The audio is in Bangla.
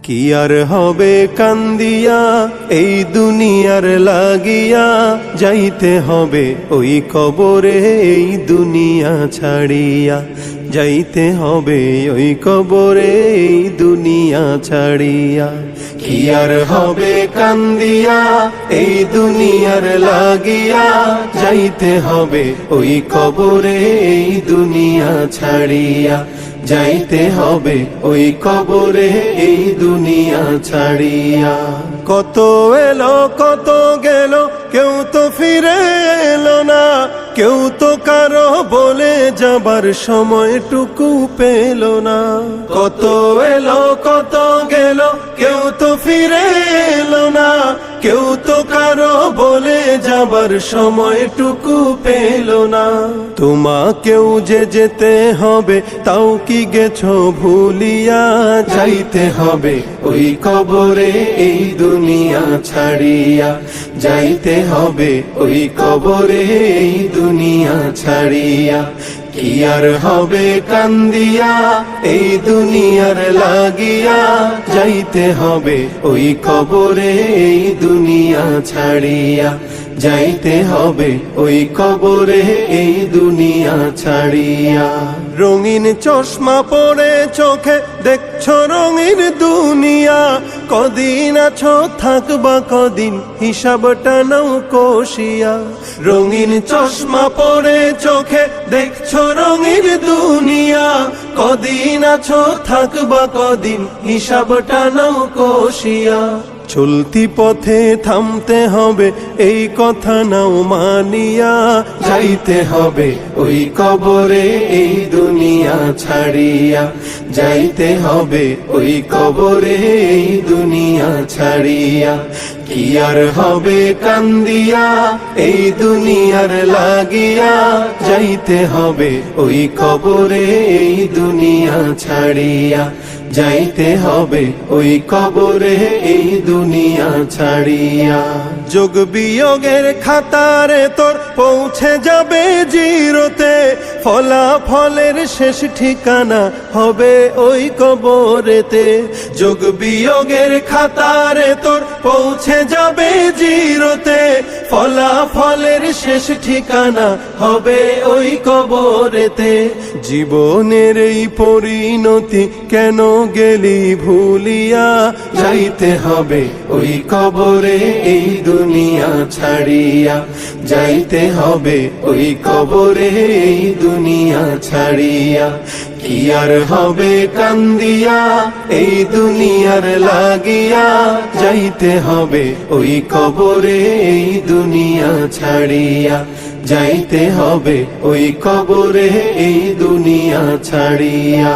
কি আর হবে কান্দিয়া এই দুনিয়ার লাগিয়া, যাইতে হবে ওই কবরে এই দুনিয়া ছাড়িয়া, যাইতে হবে ওই কবরে এই দুনিয়া ছাড়িয়া। কি আর হবে কান্দিয়া এই দুনিয়ার লাগিয়া, যাইতে হবে ওই কবরে এই দুনিয়া ছাড়িয়া, যাইতে হবে ওই কবরে এই দুনিয়া ছাড়িয়া। কত এলো কত গেল কেউ তো ফিরে এলো না, কেউ তো কারো বলে যাবার সময়টুকু পেল না। কত এলো কত গেল কেউ তো ফিরে এলো না, কেউ তো কারো বলে যাবার সময়টুকু পেল না। তোমাকেও যে যেতে হবে তাও কি গেছো ভুলিয়া, যাইতে হবে ওই কবরে এই দুনিয়া ছাড়িয়া, যাইতে হবে ওই কবরে এই দুনিয়া ছাড়িয়া। কি আর হবে কান্দিয়া এই দুনিয়ার লাগিয়া, যাইতে হবে ওই কবরে এই দুনিয়া ছাড়িয়া, যাইতে হবে ওই কবরে এই দুনিয়া ছাড়িয়া। রঙিন চশমা পরে চোখে দেখছো রঙিন দুনিয়া, কদিন আছো থাকবা কদিন হিসাবটা নাও কষিয়া। রঙিন চশমা পরে চোখে দেখছো রঙিন দুনিয়া, কদিন আছো থাকবা কদিন হিসাবটা নাও কষিয়া। চলতি পথে থামতে হবে এই কথা নাও মানিয়া, যাইতে হবে ওই কবরে এই দুনিয়া ছাড়িয়া, যাইতে হবে ওই কবরে এই দুনিয়া ছাড়িয়া। কি আর হবে কান্দিয়া এই দুনিয়ার লাগিয়া, যাইতে হবে ওই কবরে এই দুনিয়া ছাড়িয়া, যাইতে হবে ওই কবরে এই দুনিয়া ছাড়িয়া। যোগ বিয়োগের খাতারে তোর পৌঁছে যাবে জিরোতে, ফলাফলের শেষ ঠিকানা হবে ওই কবরেতে। যোগ বিয়োগের খাতারে তোর পৌঁছে যাবে জিরোতে, ফলাফলের শেষ ঠিকানা হবে ওই কবরেতে। জীবনের এই পরিণতি কেন গেলি ভুলিয়া, যাইতে হবে ওই কবরে এই দুনিয়া ছাড়িয়া, যাইতে হবে ওই কবরে এই দুনিয়া ছাড়িয়া। কি আর হবে কান্দিয়া এই দুনিয়ার লাগিয়া, যাইতে হবে ওই কবরে এই দুনিয়া ছাড়িয়া, যাইতে হবে ওই কবরে এই দুনিয়া ছাড়িয়া।